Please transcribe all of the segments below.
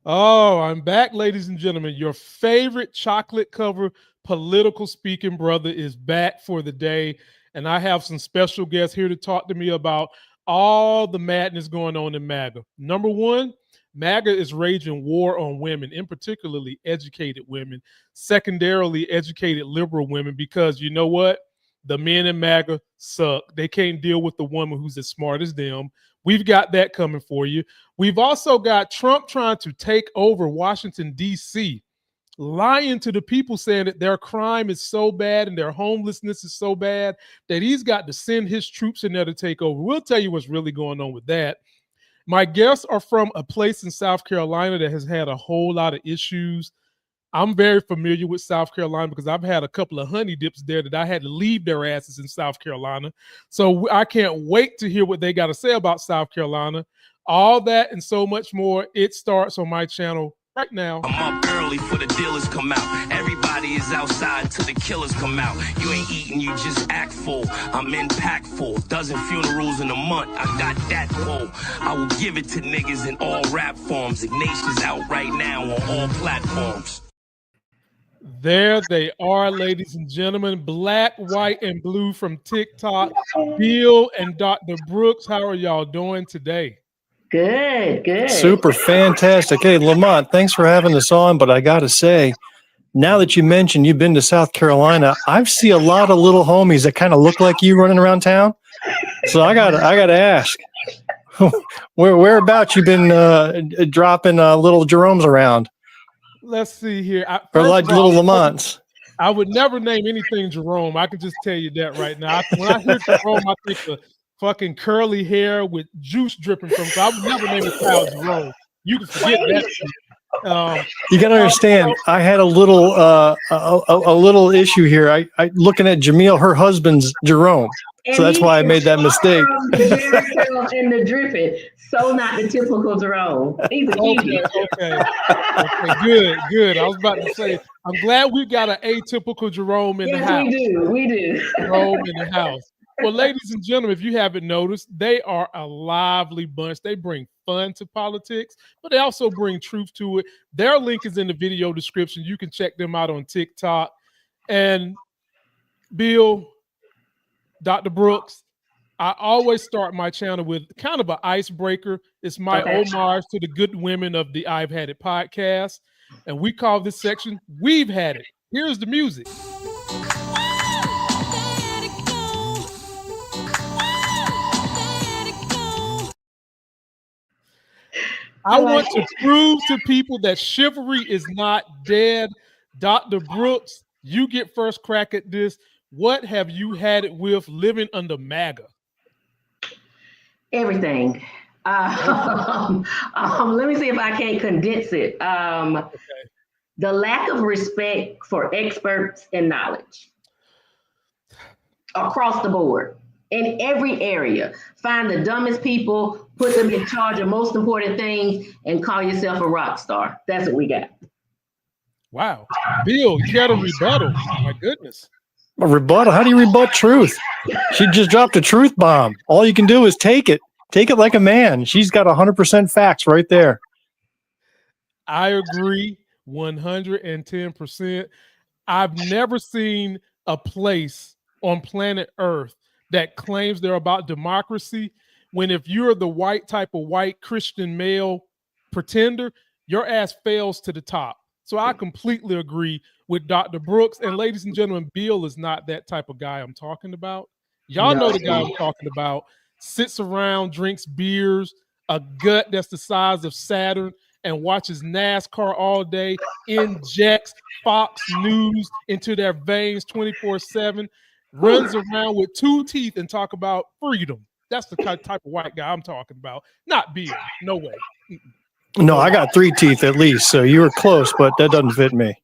Oh, I'm back, ladies and gentlemen. Your favorite chocolate covered political speaking brother is back for the day. And I have some special guests here to talk to me about all the madness going on in MAGA. Number one, MAGA is raging war on women, in particularly educated women, secondarily educated liberal women, because you know what? The men in MAGA suck. They can't deal with the woman who's as smart as them. We've got that coming for you. We've also got Trump trying to take over Washington, D.C., lying to the people, saying that their crime is so bad and their homelessness is so bad that he's got to send his troops in there to take over. We'll tell you what's really going on with that. My guests are from a place in South Carolina that has had a whole lot of issues. I'm very familiar with South Carolina because I've had a couple of honey dips there that I had to leave their asses in South Carolina. So I can't wait to hear what they got to say about South Carolina. All that and so much more. It starts on my channel right now. I'm up early for the dealers come out. Everybody is outside till the killers come out. You ain't eating, you just act full. I'm impactful. Dozen funerals in a month. I got that pull. I will give it to niggas in all rap forms. Ignatius out right now on all platforms. There they are, ladies and gentlemen. Black, white, and blue from TikTok. Bill and Dr. Brooks, how are y'all doing today? Good. Super fantastic. Hey, Lamont, thanks for having us on. But I got to say, now that you mentioned you've been to South Carolina, I see a lot of little homies that kind of look like you running around town. So I got to ask, whereabouts you been dropping little Jeromes around? Let's see here. Or like little Lamonts. I would never name anything Jerome. I can just tell you that right now. When I hear Jerome, I think of fucking curly hair with juice dripping from. So I would never name a child Jerome. You can forget that. You got to understand. I had a little issue here. I looking at Jamil, her husband's Jerome. And so that's why I made that mistake. And the dripping. So not the typical Jerome. He's a okay, good. I was about to say, I'm glad we got an atypical Jerome in the house. We do. Jerome in the house. Well, ladies and gentlemen, if you haven't noticed, they are a lively bunch. They bring fun to politics, but they also bring truth to it. Their link is in the video description. You can check them out on TikTok. And Bill, Dr. Brooks, I always start my channel with kind of an icebreaker. It's my homage to the good women of the I've Had It podcast. And we call this section, We've Had It. Here's the music. I want to prove to people that chivalry is not dead. Dr. Brooks, you get first crack at this. What have you had it with living under MAGA? Everything. Let me see if I can condense it. The lack of respect for experts and knowledge across the board in every area. Find the dumbest people, put them in charge of most important things, and call yourself a rock star. That's what we got. Wow. Bill, you got a rebuttal. My goodness. A rebuttal? How do you rebut truth? She just dropped a truth bomb. All you can do is take it. Take it like a man. She's got 100% facts right there. I agree 110%. I've never seen a place on planet Earth that claims they're about democracy when if you're the white type of white Christian male pretender, your ass fails to the top. So I completely agree with Dr. Brooks. And ladies and gentlemen, Bill is not that type of guy I'm talking about. Y'all know the guy I'm talking about. Sits around, drinks beers, a gut that's the size of Saturn, and watches NASCAR all day, injects Fox News into their veins 24/7, runs around with 2 teeth and talk about freedom. That's the type of white guy I'm talking about. Not Bill. No way. No, I got 3 teeth at least, so you were close, but that doesn't fit me.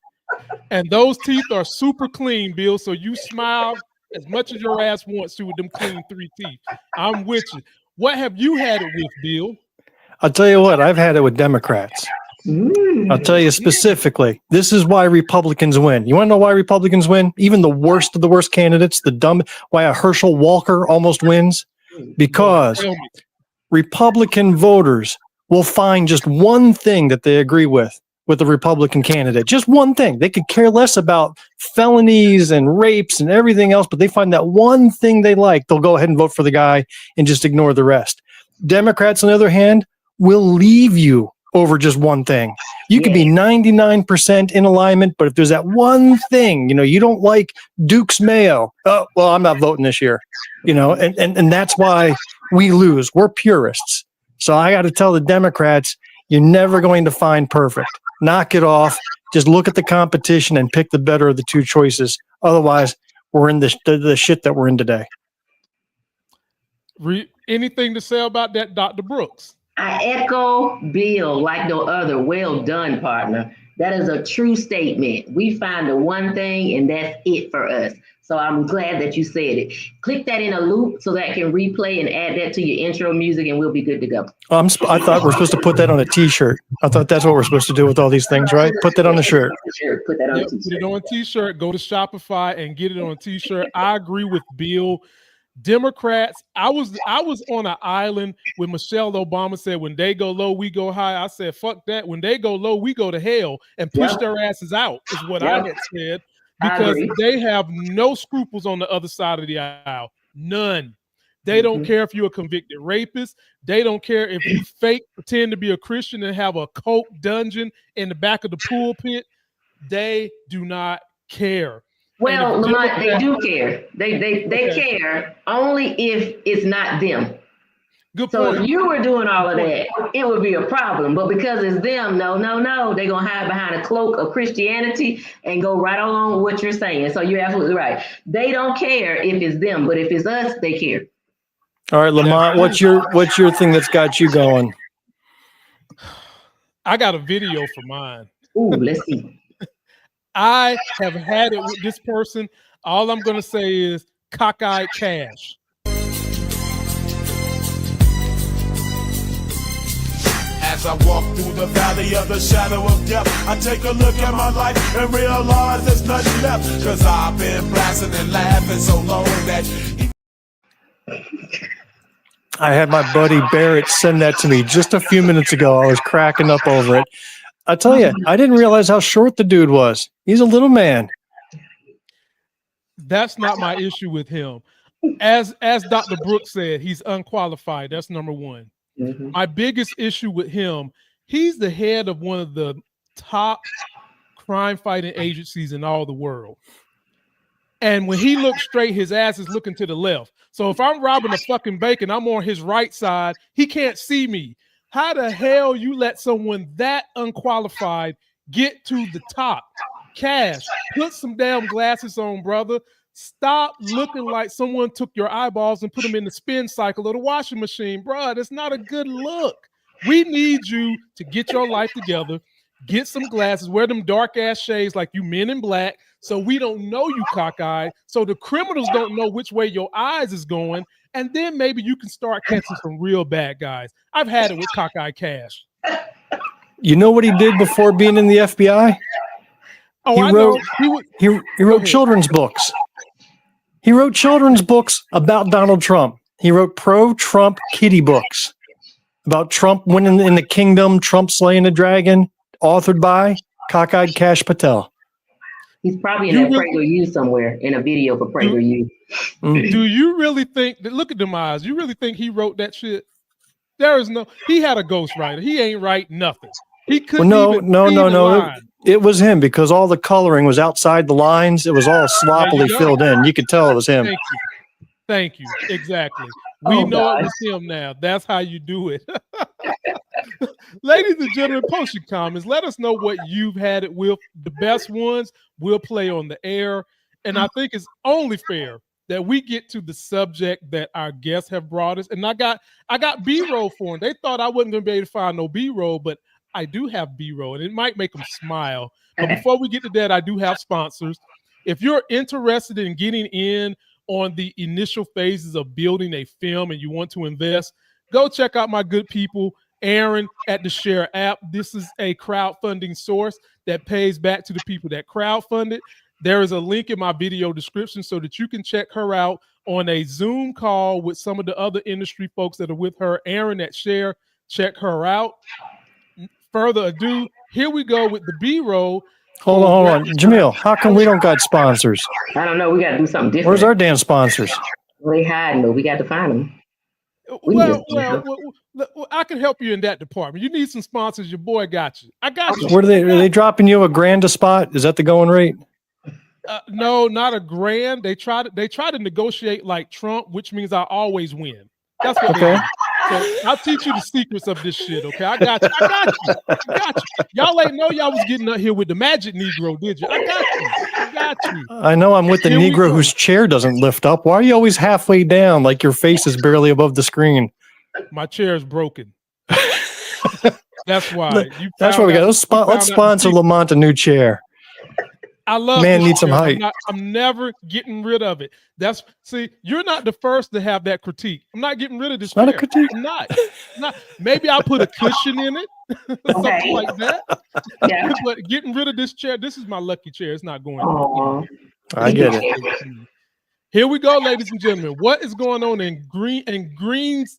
And those teeth are super clean, Bill, so you smile as much as your ass wants to with them clean 3 teeth. I'm with you. What have you had it with, Bill? I'll tell you what, I've had it with Democrats. I'll tell you specifically, this is why Republicans win. You want to know why Republicans win? Even the worst of the worst candidates, why a Herschel Walker almost wins? Because Republican voters will find just one thing that they agree with the Republican candidate. Just one thing. They could care less about felonies and rapes and everything else, but they find that one thing they like. They'll go ahead and vote for the guy and just ignore the rest. Democrats, on the other hand, will leave you over just one thing. You could be 99% in alignment, but if there's that one thing, you don't like Duke's mayo, oh, well, I'm not voting this year, and that's why we lose. We're purists. So I got to tell the Democrats, you're never going to find perfect. Knock it off. Just look at the competition and pick the better of the two choices. Otherwise, we're in the shit that we're in today. Anything to say about that, Dr. Brooks? I echo Bill like no other. Well done, partner. That is a true statement. We find the one thing and that's it for us. So I'm glad that you said it. Click that in a loop so that I can replay and add that to your intro music and we'll be good to go. I thought we're supposed to put that on a t-shirt. I thought that's what we're supposed to do with all these things, right? Put that on a shirt. Put that on a t-shirt. Put it on a t-shirt. Go to Shopify and get it on a t-shirt. I agree with Bill. Democrats, I was on an island when Michelle Obama said, when they go low, we go high. I said, fuck that. When they go low, we go to hell and push their asses out is what I had said, because they have no scruples on the other side of the aisle. None. They don't care if you're a convicted rapist. They don't care if you pretend to be a Christian and have a coke dungeon in the back of the pulpit. They do not care. Well, Lamont, they do care. They care only if it's not them. Good point. So if you were doing all of that, it would be a problem. But because it's them, no, they're going to hide behind a cloak of Christianity and go right along with what you're saying. So you're absolutely right. They don't care if it's them, but if it's us, they care. All right, Lamont, what's your thing that's got you going? I got a video for mine. Ooh, let's see. I have had it with this person. All I'm going to say is Cockeyed Cash. As I walk through the valley of the shadow of death, I take a look at my life and realize there's nothing left. Because I've been blasting and laughing so long that... I had my buddy Barrett send that to me just a few minutes ago. I was cracking up over it. I tell you, I didn't realize how short the dude was. He's a little man. That's not my issue with him. As Dr. Brooks said, he's unqualified. That's number one. My biggest issue with him, he's the head of one of the top crime fighting agencies in all the world. And when he looks straight, his ass is looking to the left. So if I'm robbing a fucking bank and I'm on his right side, he can't see me. How the hell you let someone that unqualified get to the top? Cash, put some damn glasses on, brother. Stop looking like someone took your eyeballs and put them in the spin cycle of the washing machine. Bro, that's not a good look. We need you to get your life together, get some glasses, wear them dark-ass shades like you Men in Black, so we don't know you cockeyed, so the criminals don't know which way your eyes is going, and then maybe you can start catching some real bad guys. I've had it with Cockeyed Cash. You know what he did before being in the FBI? He wrote children's books. He wrote children's books about Donald Trump. He wrote pro-Trump kiddie books about Trump winning in the kingdom, Trump slaying a dragon, authored by Cockeyed Cash Patel. He's probably in that PragerU somewhere in a video for PragerU. Do you really think that? Look at them eyes. You really think he wrote that shit? There is no. He had a ghostwriter. He ain't write nothing. He couldn't. No. It was him because all the coloring was outside the lines. It was all sloppily filled in. You could tell it was him. Thank you. Exactly. We know it was him now. That's how you do it. Ladies and gentlemen, post your comments. Let us know what you've had it with. The best ones we'll play on the air. And I think it's only fair that we get to the subject that our guests have brought us. And I got B-roll for them. They thought I wasn't going to be able to find no B-roll, but I do have B-roll, and it might make them smile. But before we get to that, I do have sponsors. If you're interested in getting in on the initial phases of building a film and you want to invest, go check out my good people, Aaron at the Share app. This is a crowdfunding source that pays back to the people that crowdfunded. There is a link in my video description so that you can check her out on a Zoom call with some of the other industry folks that are with her. Aaron at Share, Check her out. Further ado, here we go with the B-roll. Hold on. Jamil, how come we don't got sponsors? I don't know. We got to do something different. Where's our damn sponsors? They hiding, though. We got to find them. Well, I can help you in that department. You need some sponsors. Your boy got you. I got you. Are they dropping you $1,000 a spot? Is that the going rate? No, not $1,000. They try to negotiate like Trump, which means I always win. That's what they do. So I'll teach you the secrets of this shit, okay? I got you. Y'all ain't know y'all was getting up here with the magic Negro, did you? I got you. I know I'm with the Negro whose chair doesn't lift up. Why are you always halfway down like your face is barely above the screen? My chair is broken. That's why. That's why we got. Let's sponsor Lamont a new chair. I love man needs some height. I'm never getting rid of it. See, you're not the first to have that critique. I'm not getting rid of this. Not a critique. I'm not. Maybe I'll put a cushion in it, something like that. Yeah. But getting rid of this chair, this is my lucky chair. It's not going. I get it. Here we go, ladies and gentlemen. What is going on in Greenwood,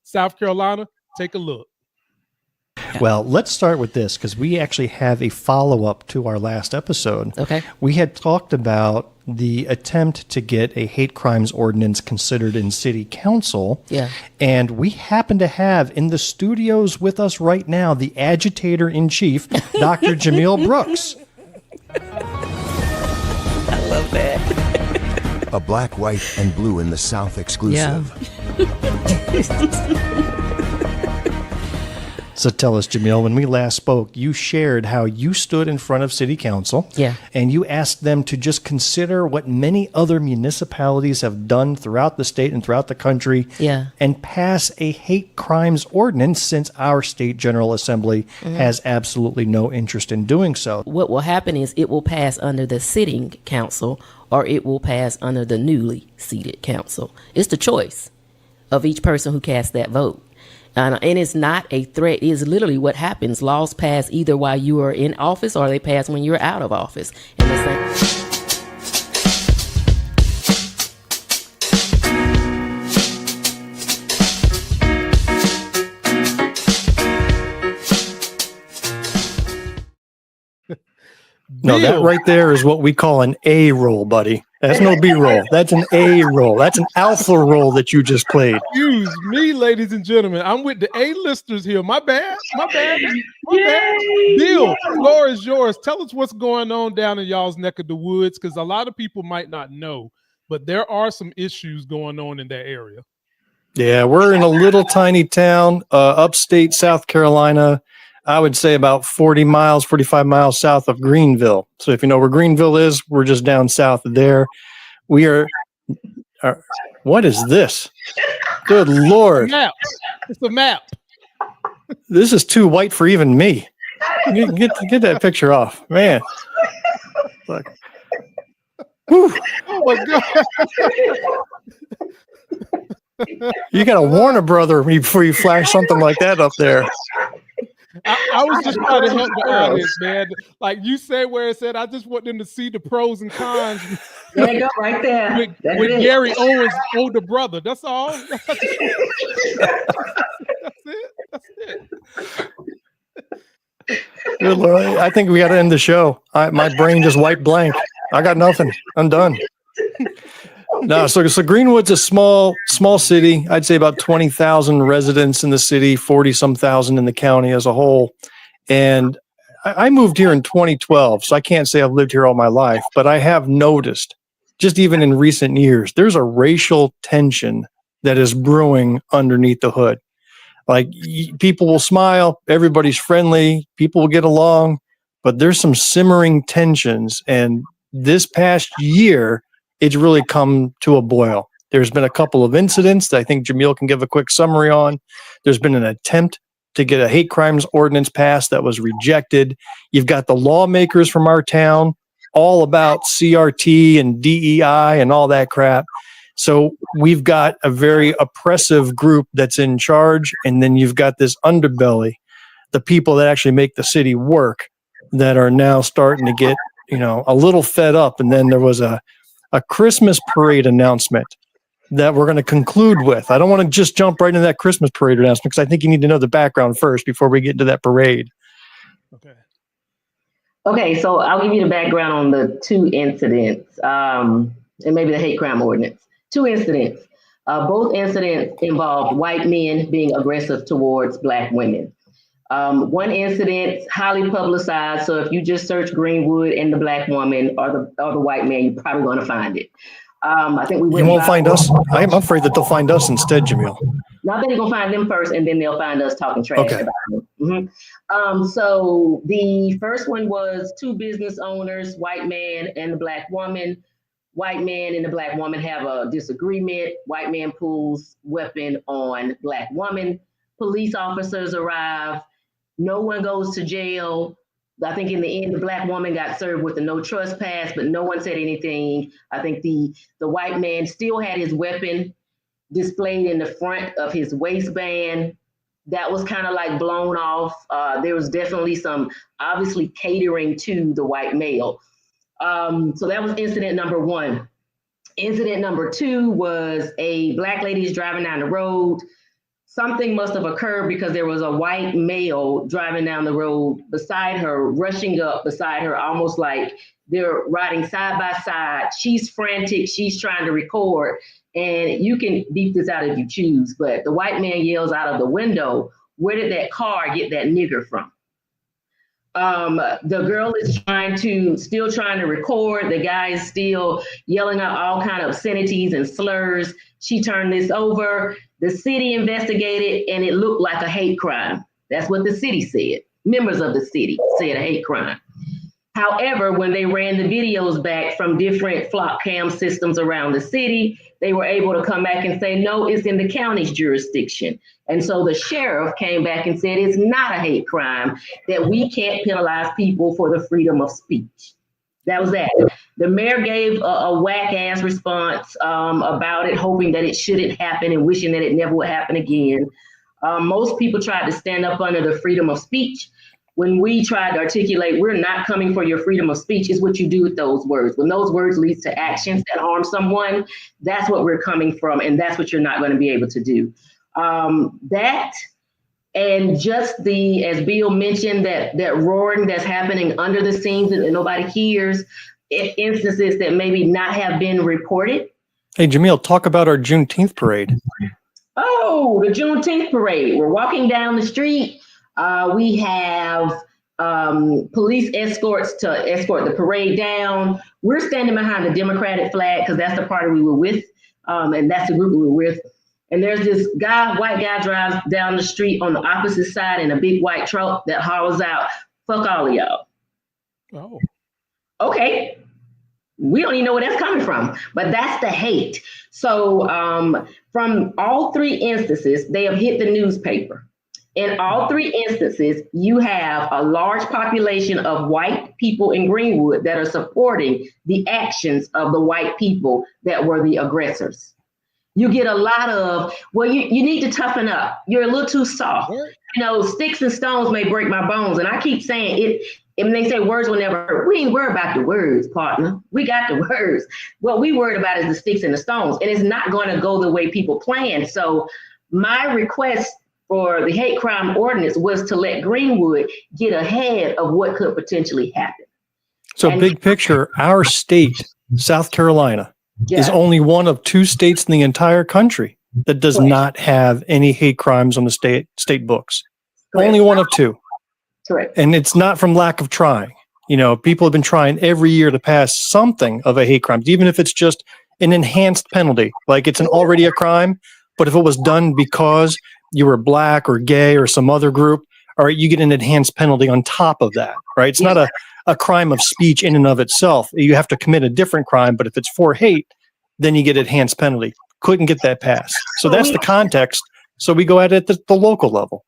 South Carolina? Take a look. Well, let's start with this because we actually have a follow-up to our last episode. Okay. We had talked about the attempt to get a hate crimes ordinance considered in city council. Yeah. And we happen to have in the studios with us right now the agitator-in-chief, Dr. Jamil Brooks. I love that. A black, white, and blue in the South exclusive. Yeah. So tell us, Jamil, when we last spoke, you shared how you stood in front of city council. Yeah. And you asked them to just consider what many other municipalities have done throughout the state and throughout the country. Yeah. And pass a hate crimes ordinance since our state General Assembly has absolutely no interest in doing so. What will happen is it will pass under the sitting council or it will pass under the newly seated council. It's the choice of each person who casts that vote. And it's not a threat. It is literally what happens. Laws pass either while you are in office or they pass when you're out of office. And the same. No, that right there is what we call an A roll, buddy. That's no B roll. That's an A roll. That's an alpha roll that you just played. Excuse me, ladies and gentlemen. I'm with the A-listers here. My bad. Bill, floor is yours. Tell us what's going on down in y'all's neck of the woods, because a lot of people might not know, but there are some issues going on in that area. Yeah, we're in a little tiny town, upstate South Carolina. I would say about 45 miles south of Greenville. So if you know where Greenville is, we're just down south of there. We are what is this? Good Lord. It's a map. This is too white for even me. Get that picture off, man. Look. Whew. Oh my God. You got to warn a brother before you flash something like that up there. I was just trying to help the audience, man. Like you said where it said, I just want them to see the pros and cons. There you go, right there. With Gary Owens' older brother. That's all. That's it. Good Lord. I think we got to end the show. My brain just wiped blank. I got nothing. I'm done. No, so Greenwood's a small city. I'd say about 20,000 residents in the city, 40-some thousand in the county as a whole. And I moved here in 2012, so I can't say I've lived here all my life, but I have noticed, just even in recent years, there's a racial tension that is brewing underneath the hood. Like people will smile, everybody's friendly, people will get along, but there's some simmering tensions. And this past year, it's really come to a boil. There's been a couple of incidents that I think Jamil can give a quick summary on. There's been an attempt to get a hate crimes ordinance passed that was rejected. You've got the lawmakers from our town all about CRT and DEI and all that crap. So we've got a very oppressive group that's in charge. And then you've got this underbelly, the people that actually make the city work, that are now starting to get, a little fed up. And then there was a Christmas parade announcement that we're going to conclude with. I don't want to just jump right into that Christmas parade announcement because I think you need to know the background first before we get into that parade. Okay. Okay, so I'll give you the background on the two incidents, and maybe the hate crime ordinance. Two incidents. Both incidents involved white men being aggressive towards Black women. One incident highly publicized, so if you just search Greenwood and the Black woman or the white man, you're probably going to find it. I think we You won't find us. I'm afraid that they'll find us instead, Jamil. No, I think they're going to find them first, and then they'll find us talking trash about them. Mm-hmm. So the first one was two business owners, white man and the Black woman. White man and the Black woman have a disagreement. White man pulls weapon on Black woman. Police officers arrive. No one goes to jail. I think in the end, the Black woman got served with a no trespass, but no one said anything. I think the white man still had his weapon displayed in the front of his waistband. That was kind of like blown off. There was definitely some obviously catering to the white male. So that was incident number one. Incident number two was a Black lady's driving down the road. Something must have occurred because there was a white male driving down the road beside her, rushing up beside her, almost like they're riding side by side. She's frantic, she's trying to record, and you can beep this out if you choose, but the white man yells out of the window, "Where did that car get that nigger from?" The girl is still trying to record. The guy is still yelling out all kind of obscenities and slurs. She turned this over. The city investigated, and it looked like a hate crime. That's what the city said. Members of the city said a hate crime. However, when they ran the videos back from different flock cam systems around the city, they were able to come back and say, no, it's in the county's jurisdiction. And so the sheriff came back and said, it's not a hate crime, that we can't penalize people for the freedom of speech. That was that. The mayor gave a whack-ass response about it, hoping that it shouldn't happen and wishing that it never would happen again. Most people tried to stand up under the freedom of speech. When we tried to articulate, we're not coming for your freedom of speech, is what you do with those words. When those words lead to actions that harm someone, that's what we're coming from, and that's what you're not going to be able to do. That and just as Bill mentioned, that roaring that's happening under the scenes that nobody hears, instances that maybe not have been reported. Hey, Jamil, talk about our Juneteenth parade. Oh, the Juneteenth parade. We're walking down the street. We have police escorts to escort the parade down. We're standing behind the Democratic flag because that's the party we were with, and that's the group we were with. And there's this white guy drives down the street on the opposite side in a big white truck that hollers out, "Fuck all of y'all." Oh. Okay. We don't even know where that's coming from, but that's the hate. So from all three instances, they have hit the newspaper. In all three instances, you have a large population of white people in Greenwood that are supporting the actions of the white people that were the aggressors. You get a lot of, well, you need to toughen up. You're a little too soft. You know, sticks and stones may break my bones. And I keep saying it, and they say words will never hurt. We ain't worried about the words, partner. We got the words. What we worried about is the sticks and the stones. And it's not going to go the way people plan. So my request for the hate crime ordinance was to let Greenwood get ahead of what could potentially happen. So big picture, our state, South Carolina, is only one of two states in the entire country that does not have any hate crimes on the state books. Correct. Only one of two. Correct. And it's not from lack of trying. You know, people have been trying every year to pass something of a hate crime, even if it's just an enhanced penalty, like it's already a crime. But if it was done because you were black or gay or some other group, all right, you get an enhanced penalty on top of that, right? It's not a crime of speech in and of itself. You have to commit a different crime, but if it's for hate, then you get enhanced penalty. Couldn't get that passed. So that's the context. So we go at it at the local level.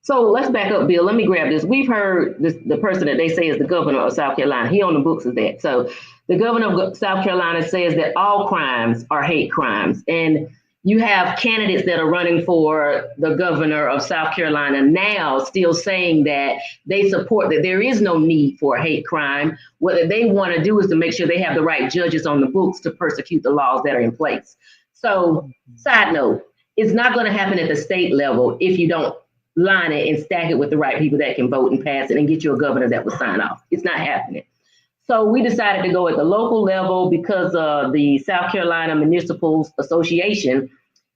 So let's back up, Bill. Let me grab this. We've heard the person that they say is the governor of South Carolina. He on the books is that. So the governor of South Carolina says that all crimes are hate crimes. And you have candidates that are running for the governor of South Carolina now still saying that they support that there is no need for a hate crime. What they want to do is to make sure they have the right judges on the books to prosecute the laws that are in place. So, side note, it's not going to happen at the state level if you don't line it and stack it with the right people that can vote and pass it and get you a governor that will sign off. It's not happening. So we decided to go at the local level because the South Carolina Municipal Association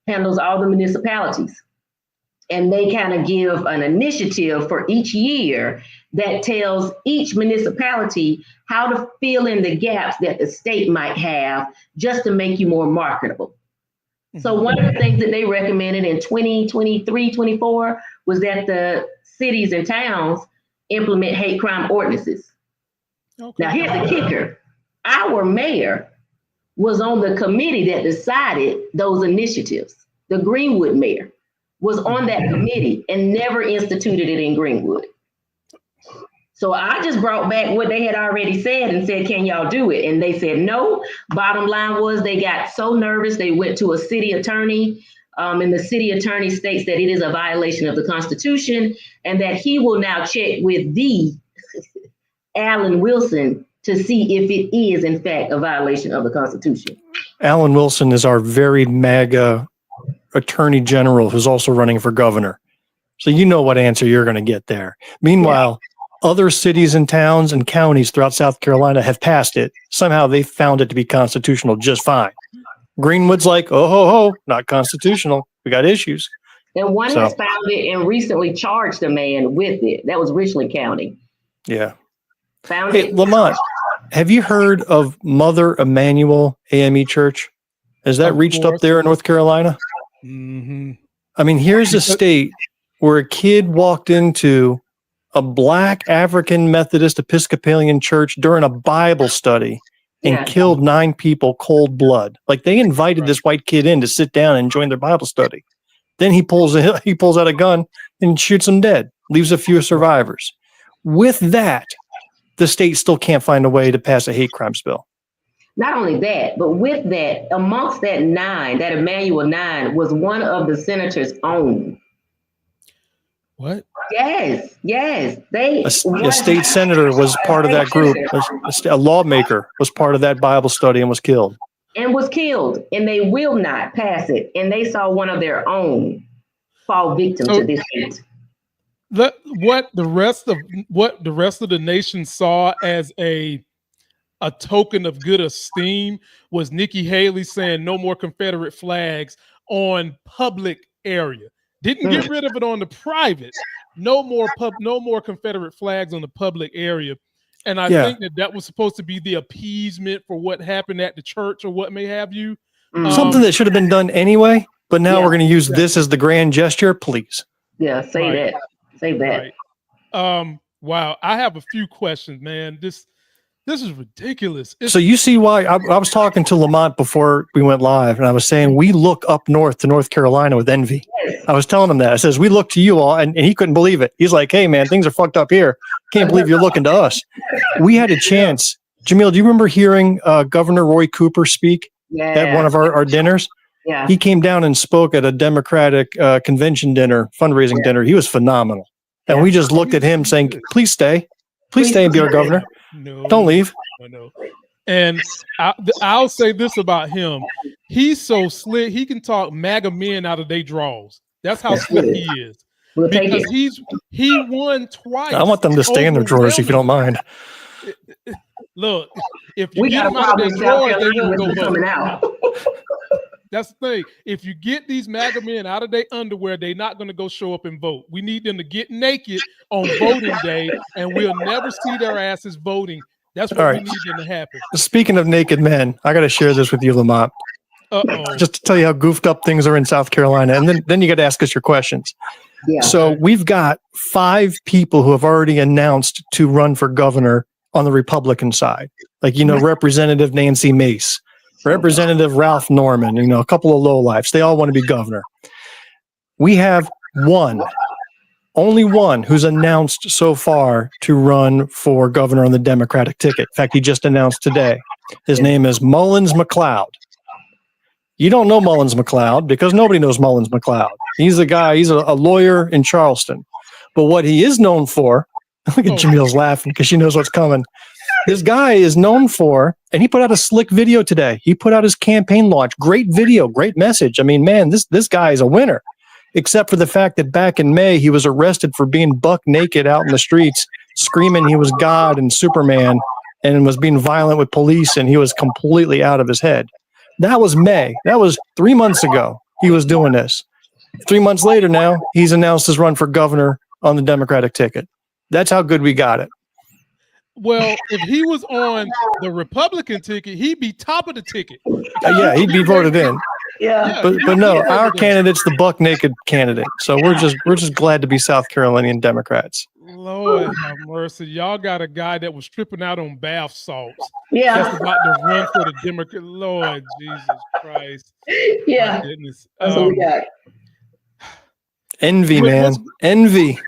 handles all the municipalities. And they kind of give an initiative for each year that tells each municipality how to fill in the gaps that the state might have just to make you more marketable. So one of the things that they recommended in 2023, 24 was that the cities and towns implement hate crime ordinances. Okay. Now here's the kicker. Our mayor was on the committee that decided those initiatives. The Greenwood mayor was on that committee and never instituted it in Greenwood. So I just brought back what they had already said and said, can y'all do it? And they said no. Bottom line was they got so nervous, they went to a city attorney, and the city attorney states that it is a violation of the Constitution and that he will now check with the Alan Wilson to see if it is in fact a violation of the Constitution. Alan Wilson is our very MAGA attorney general who's also running for governor. So you know what answer you're going to get there. Meanwhile, other cities and towns and counties throughout South Carolina have passed it. Somehow they found it to be constitutional just fine. Greenwood's like, oh, ho, ho, not constitutional. We got issues. And one has found it and recently charged a man with it. That was Richland County. Yeah. Found it. Lamont, have you heard of Mother EmanuelAME Church? Has that reached up there in North Carolina? Mm-hmm. I mean, here's a state where a kid walked into a Black African Methodist Episcopalian church during a Bible study and killed 9 people cold blood. Like they invited this white kid in to sit down and join their Bible study. Then he pulls out a gun and shoots them dead, leaves a few survivors. With that, the state still can't find a way to pass a hate crimes bill. Not only that, but with that, amongst that 9, that Emmanuel 9 was one of the senator's own. What? Yes. A state senator was part of that group. A lawmaker was part of that Bible study and was killed. And they will not pass it. And they saw one of their own fall victim to this hate. What the rest of the nation saw as a token of good esteem was Nikki Haley saying no more Confederate flags on public area. Didn't get rid of it on the private. No more Confederate flags on the public area. And I think that was supposed to be the appeasement for what happened at the church or what may have you. Something that should have been done anyway, but now we're going to use this as the grand gesture, please. Yeah, say that. Right. Wow, I have a few questions, man. This is ridiculous. So you see why I was talking to Lamont before we went live, and I was saying we look up north to North Carolina with envy. I was telling him that. I says, we look to you all, and he couldn't believe it. He's like, hey, man, things are fucked up here. Can't believe you're looking to us. We had a chance. Jamil, do you remember hearing Governor Roy Cooper speak at one of our dinners? Yeah. He came down and spoke at a Democratic convention dinner, fundraising dinner. He was phenomenal. And we just looked at him saying, please stay. Please stay and be our governor. No, don't leave. No. And I'll say this about him. He's so slick. He can talk MAGA men out of their draws. That's how slick he is. Because he won twice. I want them to stay in their drawers if you don't mind. Look, if you get them out of their drawers, they won't go coming out. That's the thing. If you get these MAGA men out of their underwear, they're not going to go show up and vote. We need them to get naked on voting day, and we'll never see their asses voting. That's what we need them to happen. Speaking of naked men, I got to share this with you, Lamont. Just to tell you how goofed up things are in South Carolina, and then you got to ask us your questions. Yeah. So we've got 5 people who have already announced to run for governor on the Republican side, like Representative Nancy Mace. Representative Ralph Norman, a couple of lowlifes. They all want to be governor. We have only one who's announced so far to run for governor on the Democratic ticket. In fact, he just announced today. His name is Mullins Mloud. You don't know Mullins Mloud because nobody knows Mullins Mloud. He's a guy, he's a lawyer in Charleston. But what he is known for, look at Jamil's laughing because she knows what's coming. this guy is known for, and he put out a slick video today. He put out his campaign launch. Great video, great message. I mean, man, this guy is a winner, except for the fact that back in May, he was arrested for being buck naked out in the streets, screaming he was God and Superman, and was being violent with police, and he was completely out of his head. That was May. That was 3 months ago. He was doing this. 3 months later now, he's announced his run for governor on the Democratic ticket. That's how good we got it. Well, if he was on the Republican ticket, he'd be top of the ticket. Yeah, he'd be voted in. Yeah. But no, our candidate's the buck naked candidate. So we're just glad to be South Carolinian Democrats. Lord have mercy. Y'all got a guy that was tripping out on bath salts. Yeah. That's about to run for the Democrat. Lord Jesus Christ. Yeah. My goodness. That's what we got. Envy, man. Envy.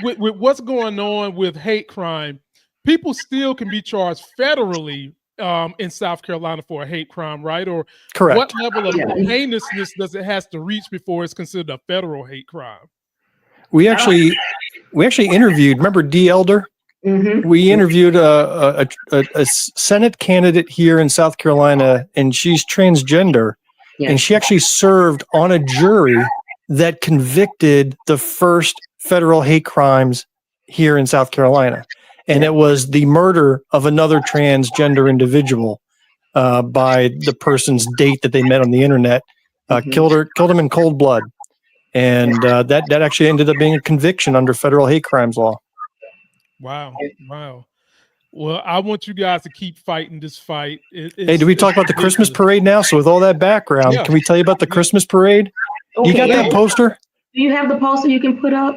With what's going on with hate crime, people still can be charged federally in South Carolina for a hate crime, right? Or correct. What level of heinousness does it has to reach before it's considered a federal hate crime? We actually interviewed. Remember D. Elder? Mm-hmm. We interviewed a Senate candidate here in South Carolina, and she's transgender, and she actually served on a jury that convicted the first federal hate crimes here in South Carolina. And it was the murder of another transgender individual by the person's date that they met on the internet, killed him in cold blood. And that actually ended up being a conviction under federal hate crimes law. Wow. Well, I want you guys to keep fighting this fight. Hey, do we talk about the Christmas parade now? So with all that background, can we tell you about the Christmas parade? Okay, you got that poster? Do you have the poster you can put up?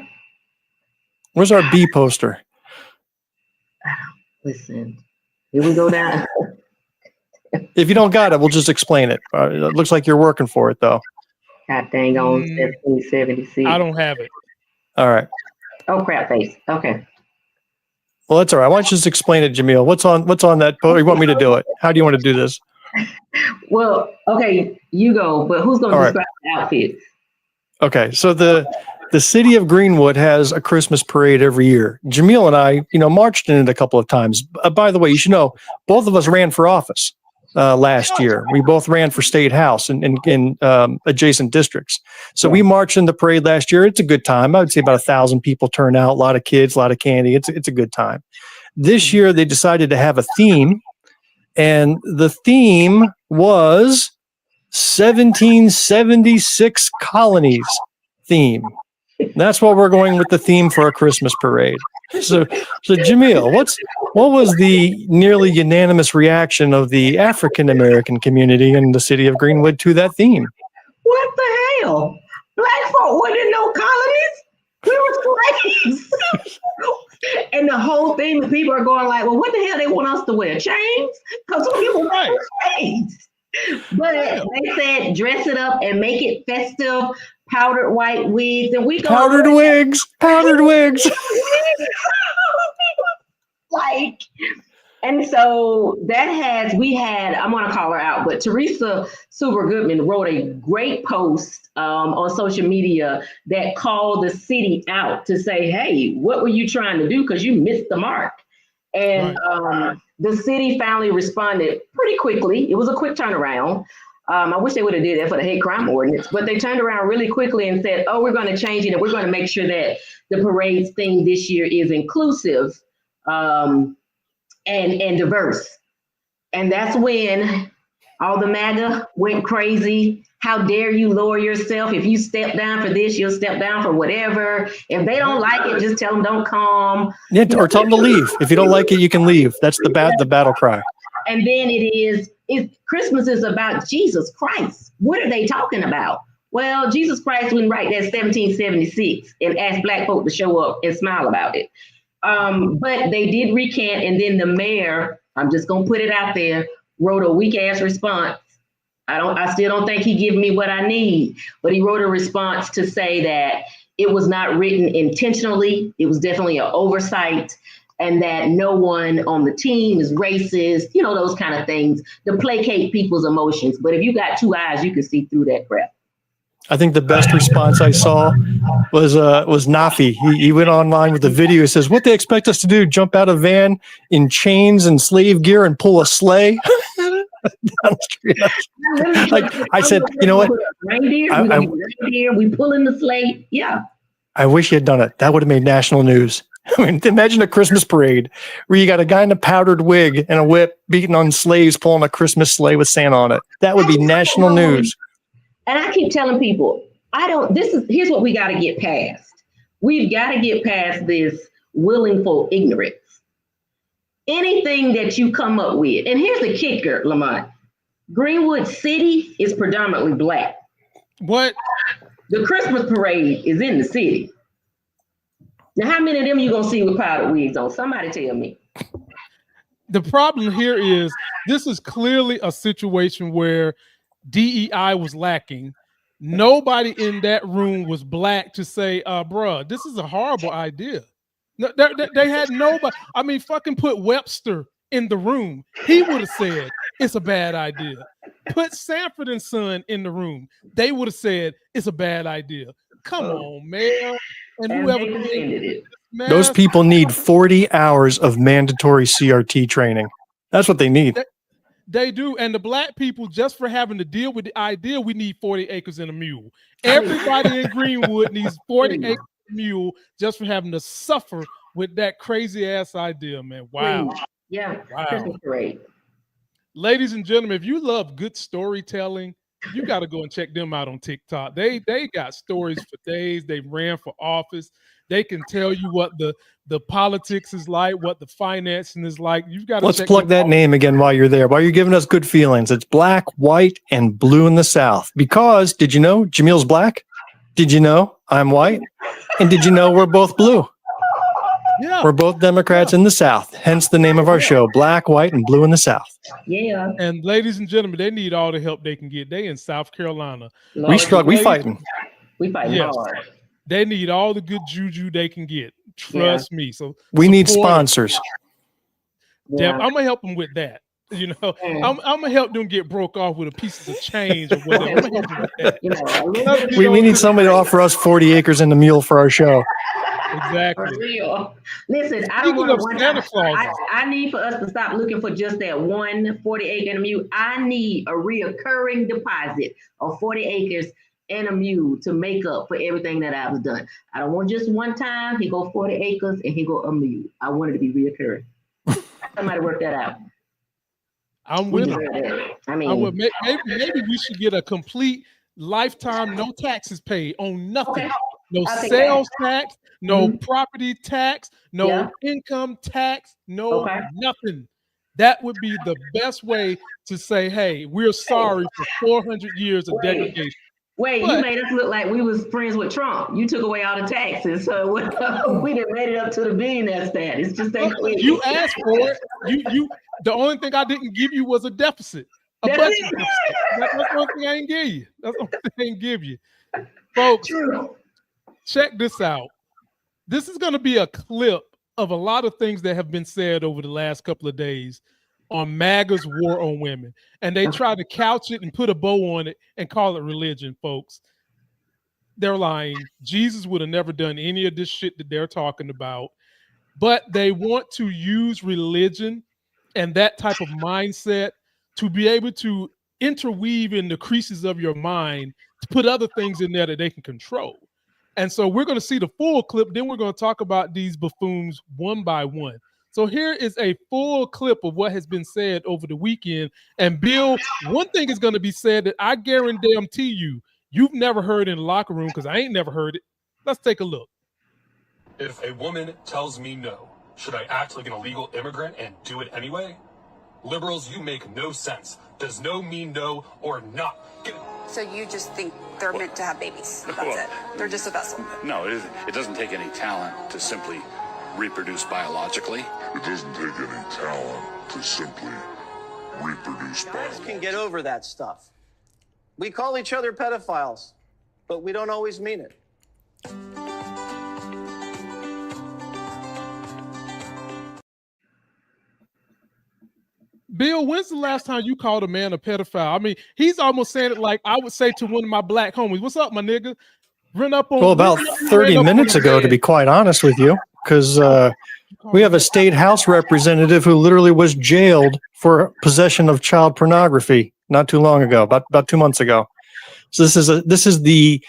Where's our B poster? Listen, here we go down. If you don't got it, we'll just explain it. It looks like you're working for it, though. God dang on 1776. I don't have it. All right. Oh, crap face. Okay. Well, that's all right. Why don't you just explain it, Jamil? What's on that poster? You want me to do it? How do you want to do this? Well, okay, you go, but who's going to describe the outfits? Okay, so the city of Greenwood has a Christmas parade every year. Jamil and I, marched in it a couple of times. By the way, you should know, both of us ran for office last year. We both ran for state house in adjacent districts. So we marched in the parade last year. It's a good time. I would say about 1,000 people turn out, a lot of kids, a lot of candy. It's a good time. This year, they decided to have a theme, and the theme was 1776 colonies theme. That's what we're going with the theme for a Christmas parade. So Jamil, what was the nearly unanimous reaction of the African American community in the city of Greenwood to that theme? What the hell? Black folk wasn't in no colonies. We were slaves. And the whole thing, the people are going like, well, what the hell they want us to wear? Chains? Because we were slaves. But they said dress it up and make it festive, powdered white wigs, and we go powdered wigs. Like, and so we had, I'm gonna call her out, but Teresa Super Goodman wrote a great post on social media that called the city out to say, hey, what were you trying to do? Because you missed the mark. And the city finally responded pretty quickly. It was a quick turnaround. I wish they would have did that for the hate crime ordinance, but they turned around really quickly and said, oh, we're going to change it. And we're going to make sure that the parade's theme this year is inclusive and diverse. And that's when all the MAGA went crazy. How dare you lower yourself? If you step down for this, you'll step down for whatever. If they don't like it, just tell them don't come. Yeah, or tell them to leave. If you don't like it, you can leave. That's the battle cry. And then Christmas is about Jesus Christ. What are they talking about? Well, Jesus Christ wouldn't write that 1776 and ask Black folk to show up and smile about it. But they did recant, and then the mayor, I'm just gonna put it out there, wrote a weak ass response. I still don't think he gave me what I need, but he wrote a response to say that it was not written intentionally. It was definitely an oversight, and that no one on the team is racist, those kind of things to placate people's emotions. But if you got two eyes, you can see through that crap. I think the best response I saw was Nafi. He went online with the video. He says, "What they expect us to do? Jump out of van in chains and slave gear and pull a sleigh?" Down the street. Like I said, you know what? Reindeer, we pulling the sleigh. Yeah. I wish he had done it. That would have made national news. I mean, imagine a Christmas parade where you got a guy in a powdered wig and a whip beating on slaves pulling a Christmas sleigh with Santa on it. That would be national news. And I keep telling people, here's what we got to get past. We've got to get past this willful ignorance. Anything that you come up with, and here's the kicker, Lamont. Greenwood City is predominantly Black. What? The Christmas parade is in the city. Now, how many of them you gonna see with powdered wigs on? Somebody tell me. The problem here is this is clearly a situation where DEI was lacking. Nobody in that room was Black to say, bruh, this is a horrible idea. No, they had nobody. I mean, fucking put Webster in the room. He would have said it's a bad idea. Put Sanford and Son in the room. They would have said it's a bad idea. Come on, man. And whoever did it. Those people need 40 hours of mandatory CRT training. That's what they need. They do. And the Black people, just for having to deal with the idea, we need 40 acres and a mule. Everybody in Greenwood needs 40 acres and a mule just for having to suffer with that crazy ass idea, man. Wow. Yeah. Wow. Great. Ladies and gentlemen, if you love good storytelling, you got to go and check them out on TikTok. They got stories for days. They ran for office. They can tell you what the politics is like, what the financing is like. You've got to Let's plug that name again while you're there, while you're giving us good feelings. It's Black, White, and Blue in the South. Because, did you know Jamil's Black? Did you know I'm white? And did you know we're both blue? Yeah. We're both Democrats in the South. Hence the name of our show, Black, White, and Blue in the South. Yeah. And ladies and gentlemen, they need all the help they can get. They in South Carolina. We struggle. We fighting. We fighting hard. They need all the good juju they can get. Trust me. So we need sponsors. Yeah. I'm gonna help them with that. You know, I'm gonna help them get broke off with a piece of change or whatever. I'm gonna help them with that. We need somebody to offer us 40 acres and a mule for our show. Exactly. For real. Listen, I don't want I need for us to stop looking for just that 40 acre and a mule. I need a reoccurring deposit of 40 acres and a mule to make up for everything that I've done. I don't want just one time, he go 40 acres and he go a mule. I want it to be reoccurring. Somebody work that out. I'm with it. I mean, maybe we should get a complete lifetime, no taxes paid on nothing. Okay. No sales tax, no property tax, no income tax, no nothing. That would be the best way to say, hey, we're sorry for 400 years of degradation. Wait, you made us look like we was friends with Trump. You took away all the taxes, so we done made it up to the billionaire status. Just ain't clear. You asked for it. You. The only thing I didn't give you was a deficit, a budget deficit. That's one thing I didn't give you. That's one thing I didn't give you, folks. Check this out. This is going to be a clip of a lot of things that have been said over the last couple of days on MAGA's war on women. And they try to couch it and put a bow on it and call it religion, folks. They're lying. Jesus would have never done any of this shit that they're talking about. But they want to use religion and that type of mindset to be able to interweave in the creases of your mind to put other things in there that they can control. And so we're going to see the full clip. Then we're going to talk about these buffoons one by one. So here is a full clip of what has been said over the weekend. And Bill, one thing is going to be said that I guarantee you've never heard in the locker room, because I ain't never heard it. Let's take a look. If a woman tells me no, should I act like an illegal immigrant and do it anyway? Liberals, you make no sense. Does no mean no or not? So you just think they're meant to have babies? That's it. They're just a vessel. No, it doesn't take any talent to simply reproduce biologically. It doesn't take any talent to simply reproduce biologically. Guys can get over that stuff. We call each other pedophiles, but we don't always mean it. Bill, when's the last time you called a man a pedophile? I mean, he's almost saying it like I would say to one of my black homies, "What's up, my nigga?" Run up on. Well, about 30 minutes ago, to be quite honest with you, because we have a state house representative who literally was jailed for possession of child pornography not too long ago, about 2 months ago. So this is the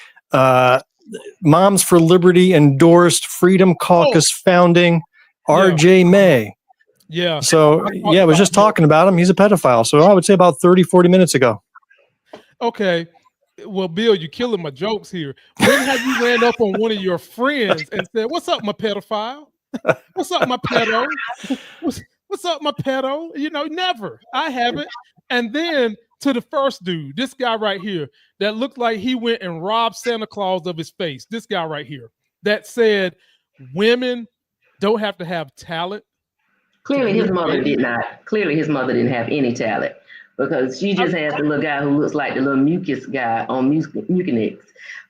Moms for Liberty endorsed Freedom Caucus founding R.J. May. Yeah. So, I was just talking about him. He's a pedophile. So I would say about 30, 40 minutes ago. Okay. Well, Bill, you're killing my jokes here. When have you ran up on one of your friends and said, "What's up, my pedophile? What's up, my pedo? What's up, my pedo?" You know, never. I haven't. And then to the first dude, this guy right here, that looked like he went and robbed Santa Claus of his face. This guy right here that said women don't have to have talent. Clearly his mother did not. Clearly his mother didn't have any talent, because she just has the little guy who looks like the little mucus guy on Mucinex.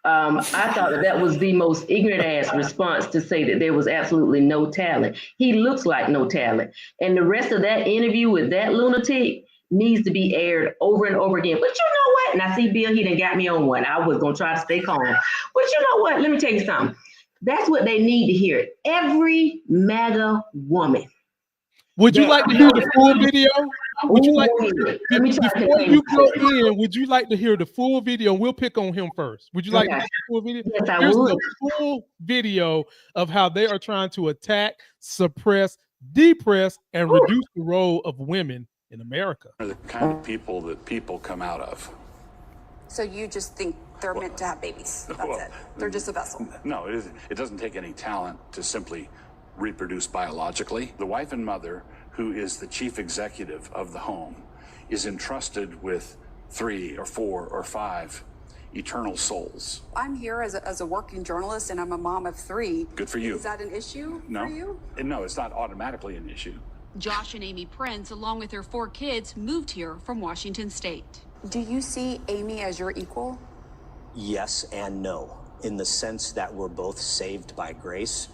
I thought that was the most ignorant ass response, to say that there was absolutely no talent. He looks like no talent. And the rest of that interview with that lunatic needs to be aired over and over again. But you know what? And I see Bill, he done got me on one. I was going to try to stay calm. But you know what? Let me tell you something. That's what they need to hear. Every MAGA woman. Would you like to hear the full video? Would you like before you go in? Would you like to hear the full video? We'll pick on him first. Would you like to hear the full video? Yes, I Here's would. the full video of how they are trying to attack, suppress, depress, and reduce the role of women in America. Are the kind of people that people come out of. So you just think they're meant to have babies? That's it. They're just a vessel. No, it doesn't take any talent to simply reproduce biologically. The wife and mother, who is the chief executive of the home, is entrusted with 3 or 4 or 5 eternal souls. I'm here as a working journalist, and I'm a mom of 3. Good for you. Is that an issue for you? No, it's not automatically an issue. Josh and Amy Prince, along with their 4 kids, moved here from Washington State. Do you see Amy as your equal? Yes and no, in the sense that we're both saved by grace.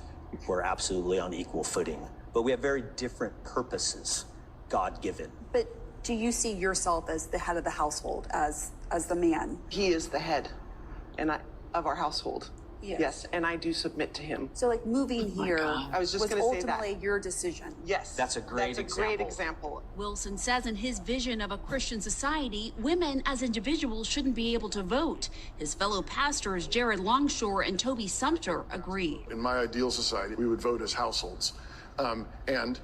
We're absolutely on equal footing, but we have very different purposes, God-given. But do you see yourself as the head of the household, as the man? He is the head of our household. Yes, and I do submit to him. So like moving here I was just going to say that. ultimately your decision. Yes. That's a great example. Wilson says in his vision of a Christian society, women as individuals shouldn't be able to vote. His fellow pastors, Jared Longshore and Toby Sumter, agree. In my ideal society, we would vote as households. And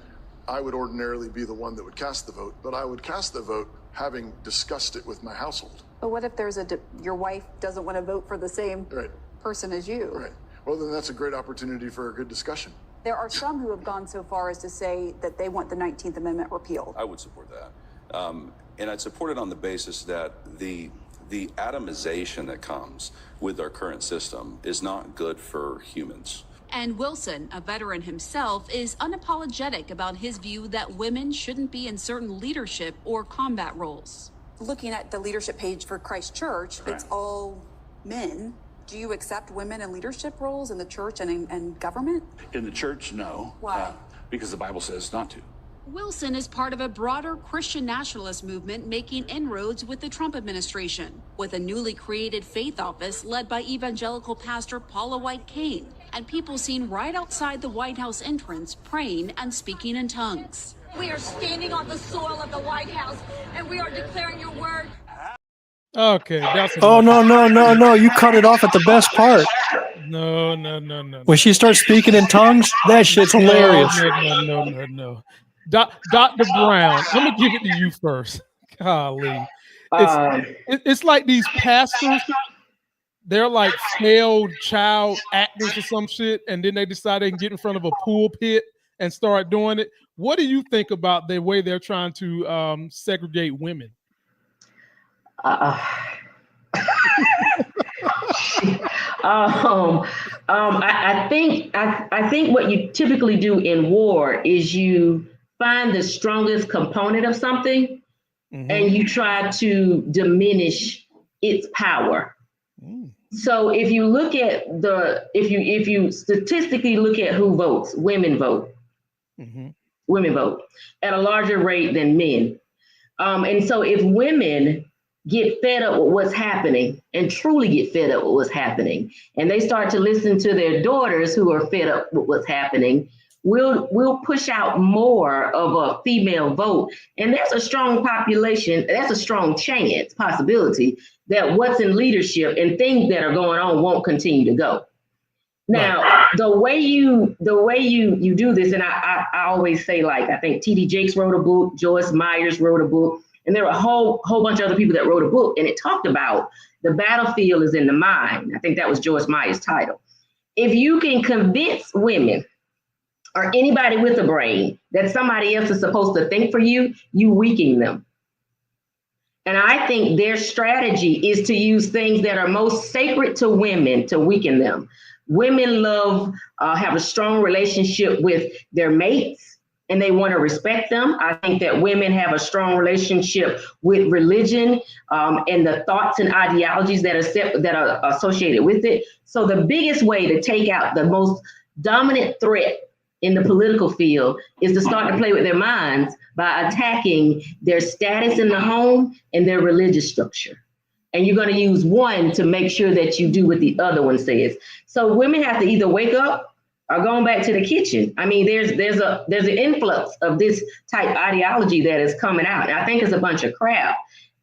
I would ordinarily be the one that would cast the vote, but I would cast the vote having discussed it with my household. But what if there's your wife doesn't want to vote for the same person as you? Right. Well, then that's a great opportunity for a good discussion. There are some who have gone so far as to say that they want the 19th Amendment repealed. I would support that. And I'd support it on the basis that the atomization that comes with our current system is not good for humans. And Wilson, a veteran himself, is unapologetic about his view that women shouldn't be in certain leadership or combat roles. Looking at the leadership page for Christ Church, it's all men. Do you accept women in leadership roles in the church and in government? In the church, no. Why? Because the Bible says not to. Wilson is part of a broader Christian nationalist movement making inroads with the Trump administration, with a newly created faith office led by evangelical pastor Paula White Cain, and people seen right outside the White House entrance praying and speaking in tongues. We are standing on the soil of the White House, and we are declaring your word. Okay, that's no! You cut it off at the best part. No. When she starts speaking in tongues, that shit's hilarious. No. Dr. Brown, let me give it to you first. Golly, it's like these pastors. They're like failed child actors or some shit, and then they decide they can get in front of a pulpit and start doing it. What do you think about the way they're trying to segregate women? I think what you typically do in war is you find the strongest component of something and you try to diminish its power. So if you look at if you statistically look at who votes, women vote. Women vote at a larger rate than men. And so if women get fed up with what's happening and truly get fed up with what's happening, and they start to listen to their daughters who are fed up with what's happening, we'll push out more of a female vote. And there's a strong population, that's a strong chance, possibility, that what's in leadership and things that are going on won't continue to go. Now, the way you do this, and I always say, like, I think T.D. Jakes wrote a book, Joyce Myers wrote a book, and there were a whole bunch of other people that wrote a book, and it talked about the battlefield is in the mind. I think that was Joyce Myers' title. If you can convince women or anybody with a brain that somebody else is supposed to think for you, you weaken them. And I think their strategy is to use things that are most sacred to women to weaken them. Women have a strong relationship with their mates, and they want to respect them. I think that women have a strong relationship with religion and the thoughts and ideologies that are associated with it. So the biggest way to take out the most dominant threat in the political field is to start to play with their minds by attacking their status in the home and their religious structure. And you're going to use one to make sure that you do what the other one says. So women have to either wake up or going back to the kitchen. I mean, there's an influx of this type ideology that is coming out. And I think it's a bunch of crap.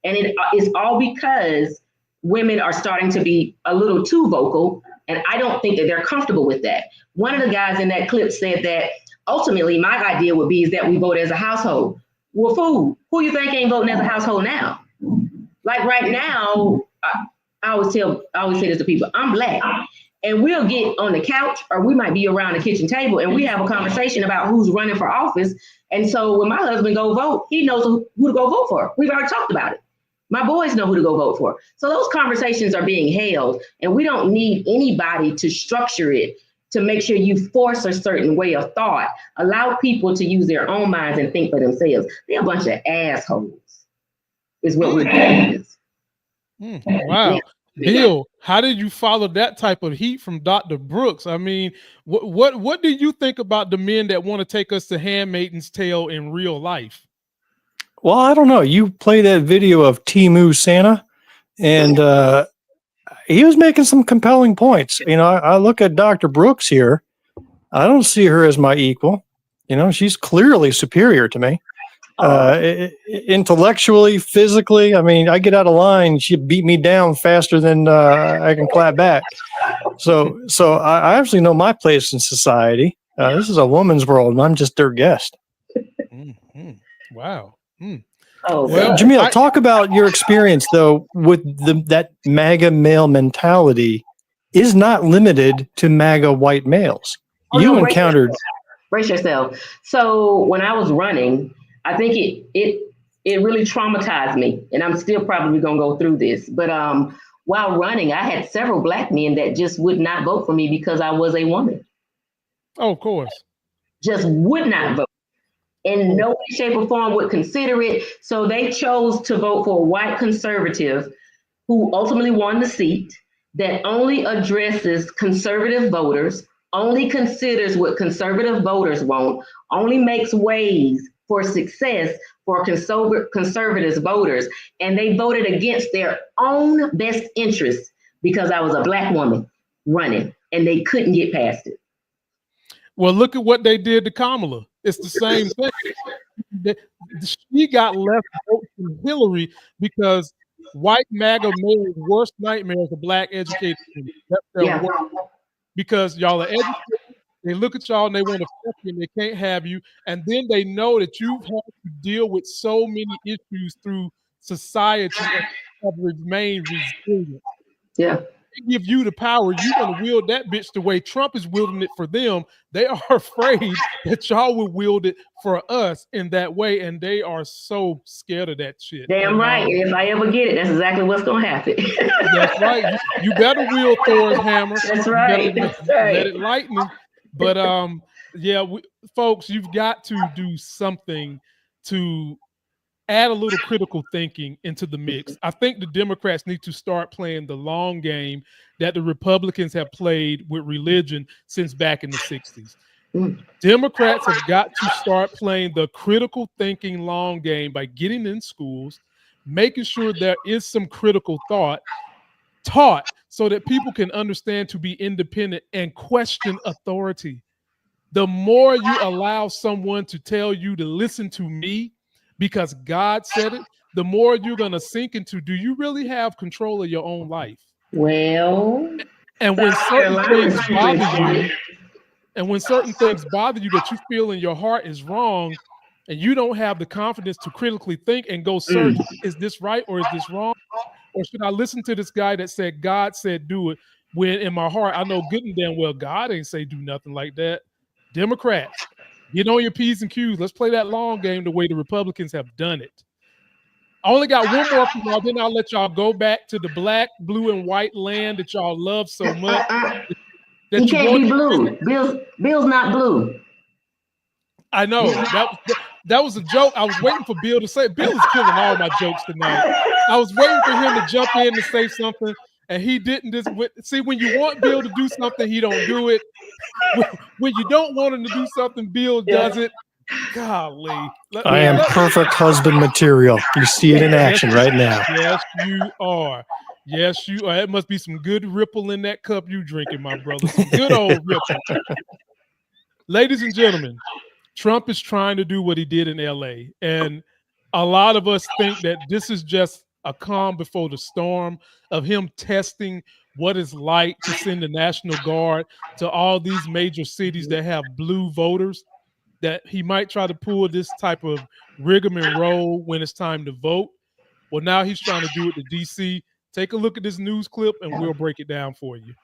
And it is all because women are starting to be a little too vocal. And I don't think that they're comfortable with that. One of the guys in that clip said that ultimately my idea would be is that we vote as a household. Well, fool, who you think ain't voting as a household now? Like right now, I always say this to people, I'm Black, and we'll get on the couch or we might be around the kitchen table and we have a conversation about who's running for office. And so when my husband go vote, he knows who to go vote for. We've already talked about it. My boys know who to go vote for. So those conversations are being held, and we don't need anybody to structure it to make sure you force a certain way of thought. Allow people to use their own minds and think for themselves. They're a bunch of assholes, is what we're doing. Wow. Yeah. Bill, how did you follow that type of heat from Dr. Brooks? I mean, what do you think about the men that want to take us to Handmaid's Tale in real life? Well, I don't know. You play that video of Timu Santa, and he was making some compelling points. You know, I look at Dr. Brooks here. I don't see her as my equal. You know, she's clearly superior to me. Intellectually, physically, I mean, I get out of line, she beat me down faster than I can clap back. So I actually know my place in society. This is a woman's world, and I'm just their guest. Wow. Oh, well, Jamil, talk about your experience though with that MAGA male mentality is not limited to MAGA white males. You encountered. Brace yourself. So when I was running, I think it really traumatized me, and I'm still probably gonna go through this. But while running, I had several Black men that just would not vote for me because I was a woman. Oh, of course. Just would not vote. In no way, shape, or form would consider it. So they chose to vote for a white conservative who ultimately won the seat, that only addresses conservative voters, only considers what conservative voters want, only makes ways for success for conservative voters. And they voted against their own best interests because I was a Black woman running, and they couldn't get past it. Well, look at what they did to Kamala. It's the same thing. She got less votes than Hillary because white MAGA male's worst nightmares are Black educated people. That's their worst. Because y'all are educated, they look at y'all and they want to fuck you and they can't have you. And then they know that you've had to deal with so many issues through society and have remained resilient. Yeah. They give you the power, you're going to wield that bitch the way Trump is wielding it for them. They are afraid that y'all will wield it for us in that way, and they are so scared of that shit. Damn right. If I ever get it, that's exactly what's going to happen. That's right. You better wield Thor's hammer. That's right. Let it lightning. But folks, you've got to do something to add a little critical thinking into the mix. I think the Democrats need to start playing the long game that the Republicans have played with religion since back in the 60s. Democrats have got to start playing the critical thinking long game by getting in schools, making sure there is some critical thought taught so that people can understand to be independent and question authority. The more you allow someone to tell you to listen to me because God said it, the more you're going to sink into, do you really have control of your own life? Well, and when certain things bother you, that you feel in your heart is wrong, and you don't have the confidence to critically think and go search, is this right or is this wrong? Or should I listen to this guy that said God said do it, when in my heart I know good and damn well God ain't say do nothing like that? Democrats, get on your P's and Q's. Let's play that long game the way the Republicans have done it. I only got one more for y'all, then I'll let y'all go back to the black, blue, and white land that y'all love so much. He can't be blue. Bill's not blue. I know. That was a joke. I was waiting for Bill to say it. Bill is killing all my jokes tonight. I was waiting for him to jump in and say something, and he didn't. See, when you want Bill to do something, he don't do it. When you don't want him to do something, Bill does it. Golly. I am perfect husband material. You see it in action right now. Yes, you are. Yes, you are. It must be some good ripple in that cup you drinking, my brother. Some good old ripple. Ladies and gentlemen, Trump is trying to do what he did in LA. And a lot of us think that this is just a calm before the storm of him testing what it's like to send the National Guard to all these major cities that have blue voters, that he might try to pull this type of rigmarole when it's time to vote. Well, now he's trying to do it to DC. Take a look at this news clip and we'll break it down for you.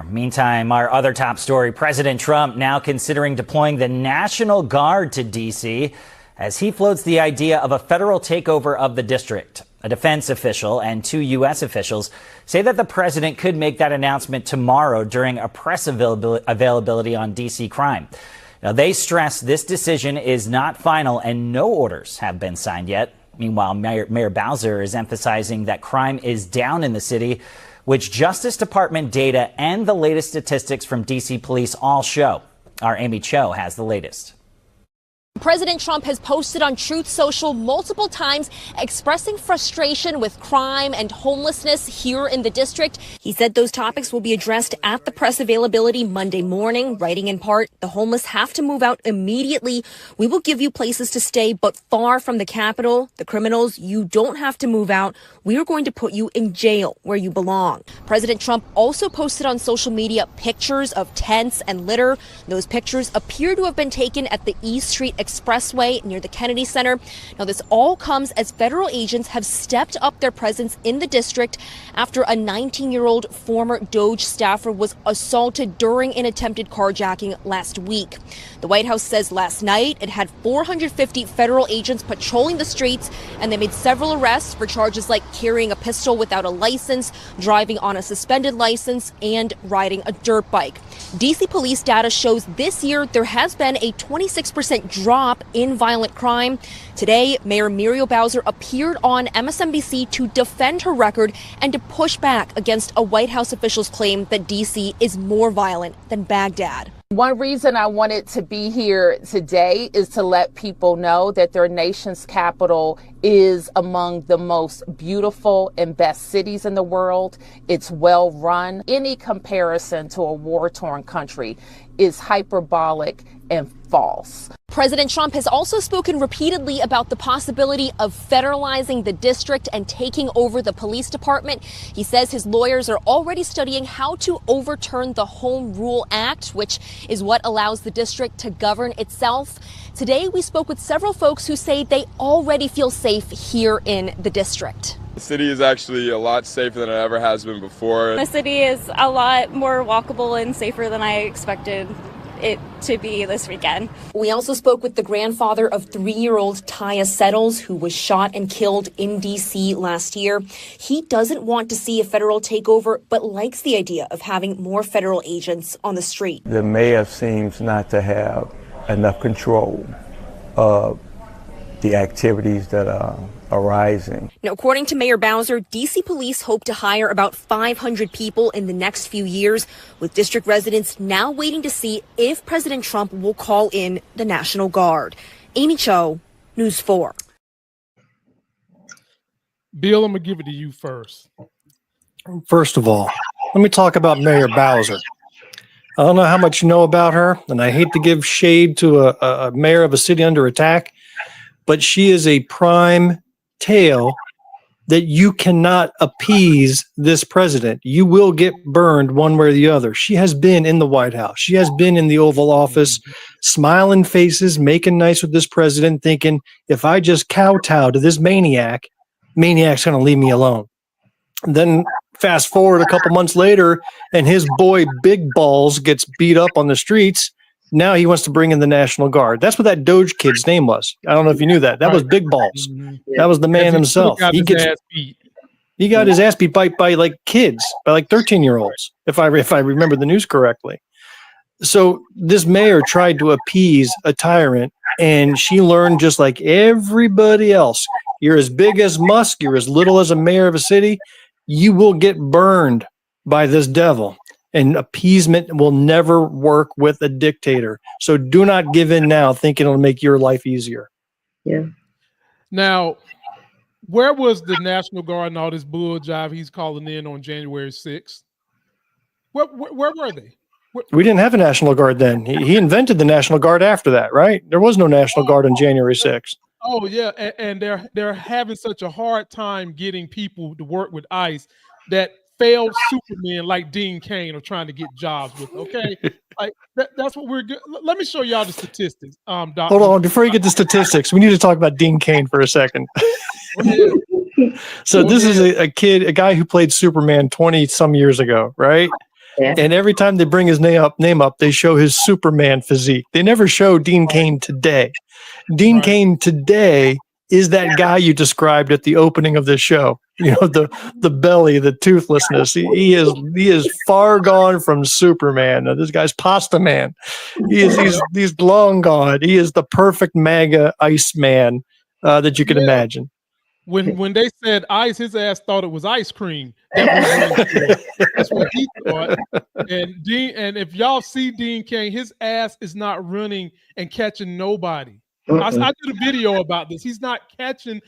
Meantime, our other top story, President Trump now considering deploying the National Guard to D.C. as he floats the idea of a federal takeover of the district. A defense official and 2 U.S. officials say that the president could make that announcement tomorrow during a press availability on D.C. crime. Now, they stress this decision is not final and no orders have been signed yet. Meanwhile, Mayor Bowser is emphasizing that crime is down in the city, which Justice Department data and the latest statistics from D.C. police all show. Our Amy Cho has the latest. President Trump has posted on Truth Social multiple times expressing frustration with crime and homelessness here in the district. He said those topics will be addressed at the press availability Monday morning, writing in part, "The homeless have to move out immediately. We will give you places to stay, but far from the Capitol. The criminals, you don't have to move out. We are going to put you in jail where you belong." President Trump also posted on social media pictures of tents and litter. Those pictures appear to have been taken at the East Street Expressway near the Kennedy Center. Now, this all comes as federal agents have stepped up their presence in the district after a 19-year-old former DOJ staffer was assaulted during an attempted carjacking last week. The White House says last night it had 450 federal agents patrolling the streets, and they made several arrests for charges like carrying a pistol without a license, driving on a suspended license, and riding a dirt bike. DC police data shows this year there has been a 26% drop in violent crime. Today, Mayor Muriel Bowser appeared on MSNBC to defend her record and to push back against a White House official's claim that DC is more violent than Baghdad. One reason I wanted to be here today is to let people know that their nation's capital is among the most beautiful and best cities in the world. It's well run. Any comparison to a war-torn country is hyperbolic and false. President Trump has also spoken repeatedly about the possibility of federalizing the district and taking over the police department. He says his lawyers are already studying how to overturn the Home Rule Act, which is what allows the district to govern itself. Today, we spoke with several folks who say they already feel safe here in the district. The city is actually a lot safer than it ever has been before. The city is a lot more walkable and safer than I expected it to be this weekend. We also spoke with the grandfather of 3-year-old Taya Settles, who was shot and killed in D.C. last year. He doesn't want to see a federal takeover, but likes the idea of having more federal agents on the street. The mayor seems not to have enough control of the activities that are arising. Now, according to Mayor Bowser, D.C. police hope to hire about 500 people in the next few years, with district residents now waiting to see if President Trump will call in the National Guard. Amy Cho, News 4. Bill, I'm going to give it to you first. First of all, let me talk about Mayor Bowser. I don't know how much you know about her, and I hate to give shade to a mayor of a city under attack, but she is a prime tale that you cannot appease this president. You will get burned one way or the other. She has been in the White House. She has been in the Oval Office, smiling faces, making nice with this president, thinking, if I just kowtow to this maniac's going to leave me alone. Then fast forward a couple months later, and his boy Big Balls gets beat up on the streets. Now he wants to bring in the National Guard. That's what that Doge kid's name was. I don't know if you knew that. That was Big Balls. That was the man himself. He got his ass beat by like kids, by like 13-year-olds, if I remember the news correctly. So this mayor tried to appease a tyrant, and she learned just like everybody else. You're as big as Musk. You're as little as a mayor of a city. You will get burned by this devil, and appeasement will never work with a dictator. So do not give in now thinking it'll make your life easier. Yeah. Now, where was the National Guard and all this bull jive he's calling in on January 6th? Where were they? We didn't have a National Guard then. He invented the National Guard after that, right? There was no National Guard on January 6th. Oh yeah, and they're having such a hard time getting people to work with ICE that failed supermen like Dean Cain are trying to get jobs with. Okay, like that's what we're good. Let me show y'all the statistics. Doctor. Hold on, before you get the statistics, we need to talk about Dean Cain for a second. So this is a guy who played Superman 20 some years ago, right? Yeah. And every time they bring his name up, they show his Superman physique. They never show Dean Cain today. Dean Cain today is that guy you described at the opening of this show. You know, the belly, the toothlessness. He is far gone from Superman. Now, this guy's Pasta Man. He's long gone. He is the perfect MAGA Iceman that you can imagine. When they said ice, his ass thought it was ice cream. That's what he thought. And if y'all see Dean Cain, his ass is not running and catching nobody. I did a video about this. He's not catching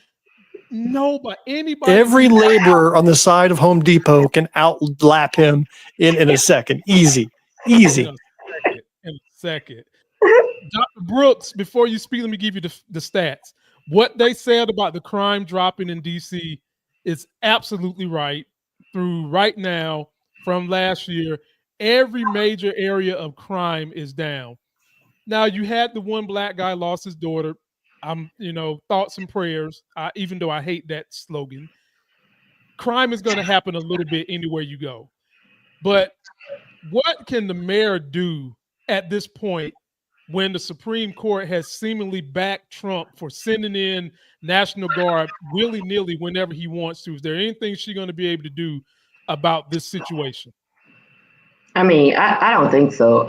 anybody. Every laborer on the side of Home Depot can outlap him in a second. Easy. In a second. Dr. Brooks, before you speak, let me give you the stats. What they said about the crime dropping in D.C. is absolutely right. Through right now, from last year, every major area of crime is down. Now, you had the one black guy lost his daughter. Thoughts and prayers, even though I hate that slogan. Crime is going to happen a little bit anywhere you go. But what can the mayor do at this point when the Supreme Court has seemingly backed Trump for sending in National Guard willy-nilly whenever he wants to? Is there anything she's going to be able to do about this situation? I mean, I don't think so.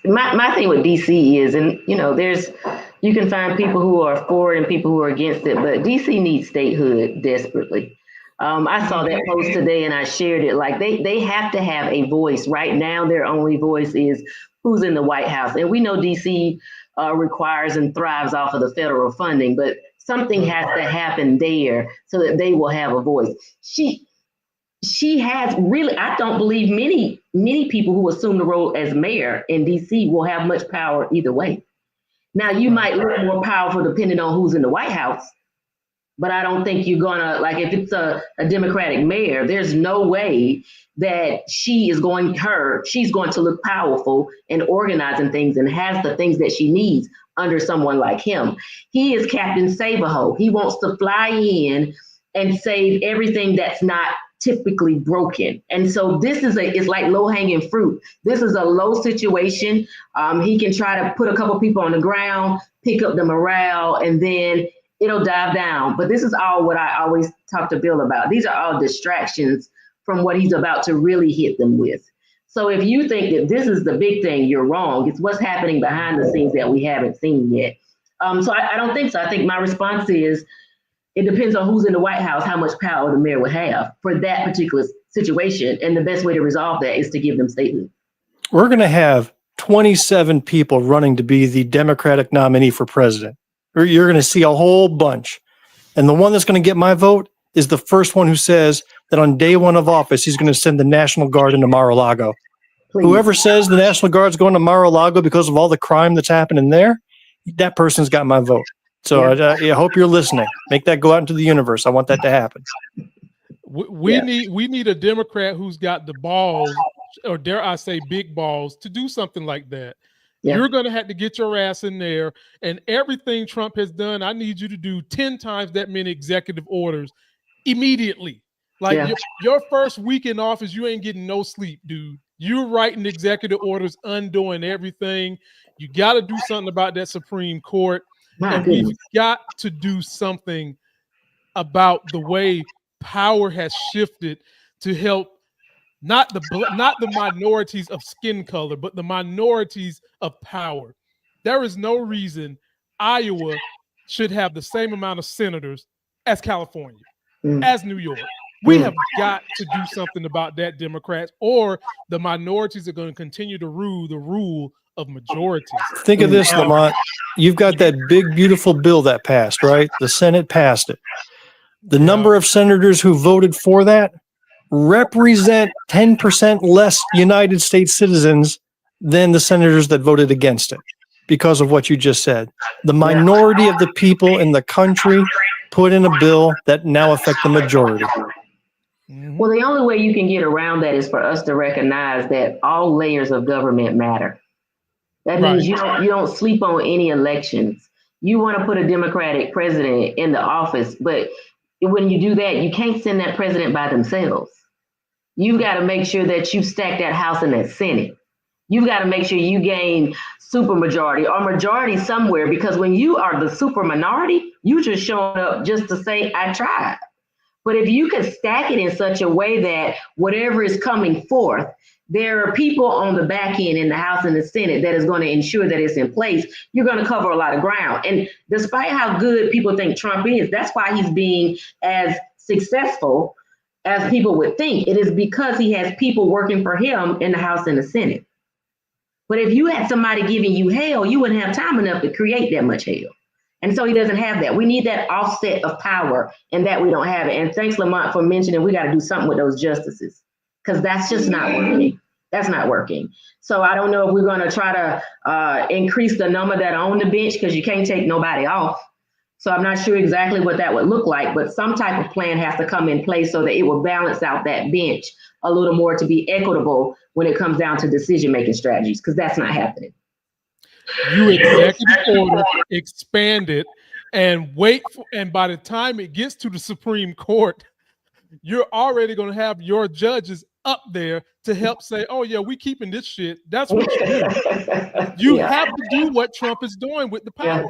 My thing with DC is, and you can find people who are for it and people who are against it, but DC needs statehood desperately. I saw that post today and I shared it. Like they have to have a voice. Right now, their only voice is who's in the White House. And we know DC requires and thrives off of the federal funding, but something has to happen there so that they will have a voice. She has really, I don't believe many people who assume the role as mayor in DC will have much power either way. Now, you might look more powerful depending on who's in the White House, but I don't think you're gonna, like, if it's a Democratic mayor, there's no way that she's going to look powerful in organizing things and has the things that she needs under someone like him. He is Captain Save-A-Ho. He wants to fly in and save everything that's not typically broken. And so it's like low-hanging fruit. This is a low situation. He can try to put a couple people on the ground, pick up the morale, and then it'll dive down. But this is all what I always talk to Bill about. These are all distractions from what he's about to really hit them with. So if you think that this is the big thing, you're wrong. It's what's happening behind the scenes that we haven't seen yet. So I don't think so. I think my response is It depends on who's in the White House, how much power the mayor would have for that particular situation. And the best way to resolve that is to give them statehood. We're going to have 27 people running to be the Democratic nominee for president. You're going to see a whole bunch. And the one that's going to get my vote is the first one who says that on day one of office, he's going to send the National Guard into Mar-a-Lago. Please. Whoever says the National Guard's going to Mar-a-Lago because of all the crime that's happening there, that person's got my vote. So I hope you're listening. Make that go out into the universe. I want that to happen. We need a Democrat who's got the balls, or dare I say big balls, to do something like that. Yeah. You're going to have to get your ass in there, and everything Trump has done, I need you to do 10 times that many executive orders immediately. Like your first week in office, you ain't getting no sleep, dude. You're writing executive orders, undoing everything. You got to do something about that Supreme Court. And we've got to do something about the way power has shifted to help not the minorities of skin color, but the minorities of power. There is no reason Iowa should have the same amount of senators as California, as New York. We have got to do something about that, Democrats, or the minorities are going to continue to rule the rule of majorities. Think of this, Lamont. You've got that big, beautiful bill that passed, right? The Senate passed it. The number of senators who voted for that represent 10% less United States citizens than the senators that voted against it because of what you just said. The minority of the people in the country put in a bill that now affect the majority. Well, the only way you can get around that is for us to recognize that all layers of government matter. That means you don't sleep on any elections. You want to put a Democratic president in the office, but when you do that, you can't send that president by themselves. You've got to make sure that you stack that House and that Senate. You've got to make sure you gain supermajority or majority somewhere, because when you are the super minority, you just showing up just to say, I tried. But if you can stack it in such a way that whatever is coming forth, there are people on the back end in the House and the Senate that is going to ensure that it's in place, you're going to cover a lot of ground. And despite how good people think Trump is, that's why he's being as successful as people would think. It is because he has people working for him in the House and the Senate. But if you had somebody giving you hell, you wouldn't have time enough to create that much hell. And so he doesn't have that. We need that offset of power, and that we don't have it. And thanks, Lamont, for mentioning we got to do something with those justices, because that's just not working. That's not working. So I don't know if we're going to try to increase the number that are on the bench, because you can't take nobody off. So I'm not sure exactly what that would look like, but some type of plan has to come in place so that it will balance out that bench a little more to be equitable when it comes down to decision-making strategies, because that's not happening. You executive order, expand it, and wait for, and by the time it gets to the Supreme Court, you're already going to have your judges up there to help say, oh yeah, we keeping this shit. That's what you do. You have to do what Trump is doing with the power.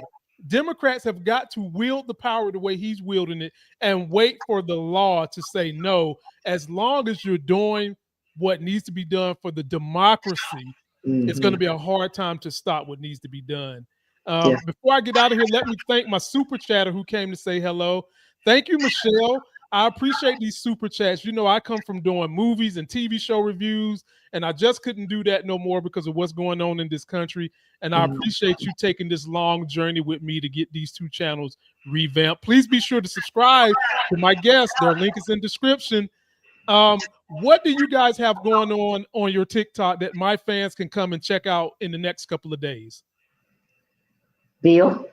Democrats have got to wield the power the way he's wielding it and wait for the law to say no. As long as you're doing what needs to be done for the democracy, it's going to be a hard time to stop what needs to be done. Before I get out of here, let me thank my super chatter who came to say hello. Thank you, Michelle. I appreciate these super chats. You know, I come from doing movies and TV show reviews, and I just couldn't do that no more because of what's going on in this country. And I appreciate you taking this long journey with me to get these two channels revamped. Please be sure to subscribe to my guests. Their link is in description. What do you guys have going on your TikTok that my fans can come and check out in the next couple of days? Bill?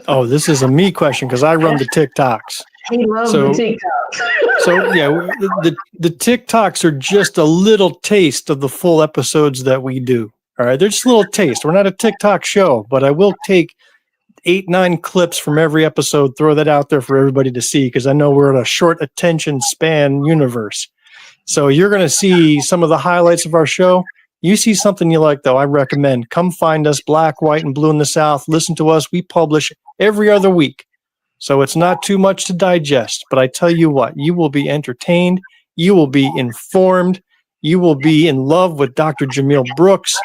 Oh, this is a me question because I run the TikToks. He loves the TikToks. So yeah, the TikToks are just a little taste of the full episodes that we do. All right, they're just a little taste. We're not a TikTok show, but I will take 8-9 clips from every episode, throw that out there for everybody to see, because I know we're in a short attention span universe. So you're going to see some of the highlights of our show. You see something you like, though, I recommend. Come find us, Black, White, and Blue in the South. Listen to us. We publish every other week. So it's not too much to digest. But I tell you what, you will be entertained. You will be informed. You will be in love with Dr. Jamil Brooks.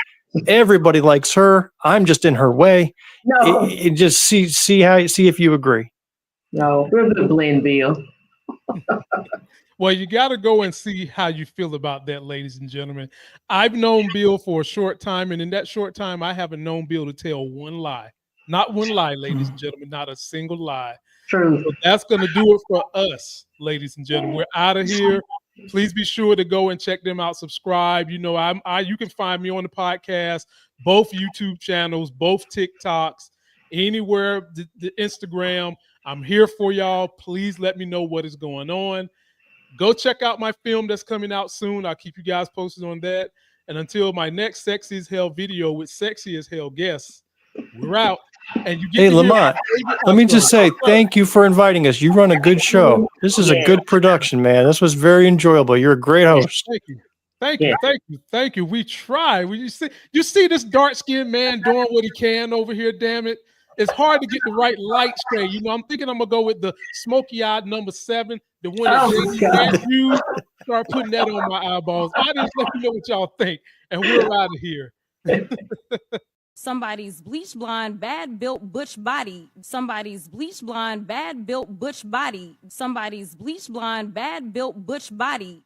Everybody likes her. I'm just in her way. No. Just see if you agree. No, we're a good blend, Bill. Well, you got to go and see how you feel about that, ladies and gentlemen. I've known Bill for a short time, and in that short time, I haven't known Bill to tell one lie. Not one lie, ladies and gentlemen, not a single lie. True. So that's going to do it for us, ladies and gentlemen. We're out of here. Please be sure to go and check them out. Subscribe. You know, you can find me on the podcast, both YouTube channels, both TikToks, anywhere, the Instagram. I'm here for y'all. Please let me know what is going on. Go check out my film that's coming out soon. I'll keep you guys posted on that. And until my next Sexy as Hell video with Sexy as Hell guests, we're out. And you get Hey, Lamont, let me just say thank you for inviting us. You run a good show. This is a good production, man. This was very enjoyable. You're a great host. Thank you. Thank you. Thank you. Thank you. We try. You see this dark-skinned man doing what he can over here, damn it. It's hard to get the right light straight. You know, I'm thinking I'm going to go with the smoky-eyed number 7, the one that you start putting that on my eyeballs. Audience, let me know what y'all think. And we're out of here. Somebody's bleach blonde, bad built butch body. Somebody's bleach blonde, bad built butch body. Somebody's bleach blonde, bad built butch body.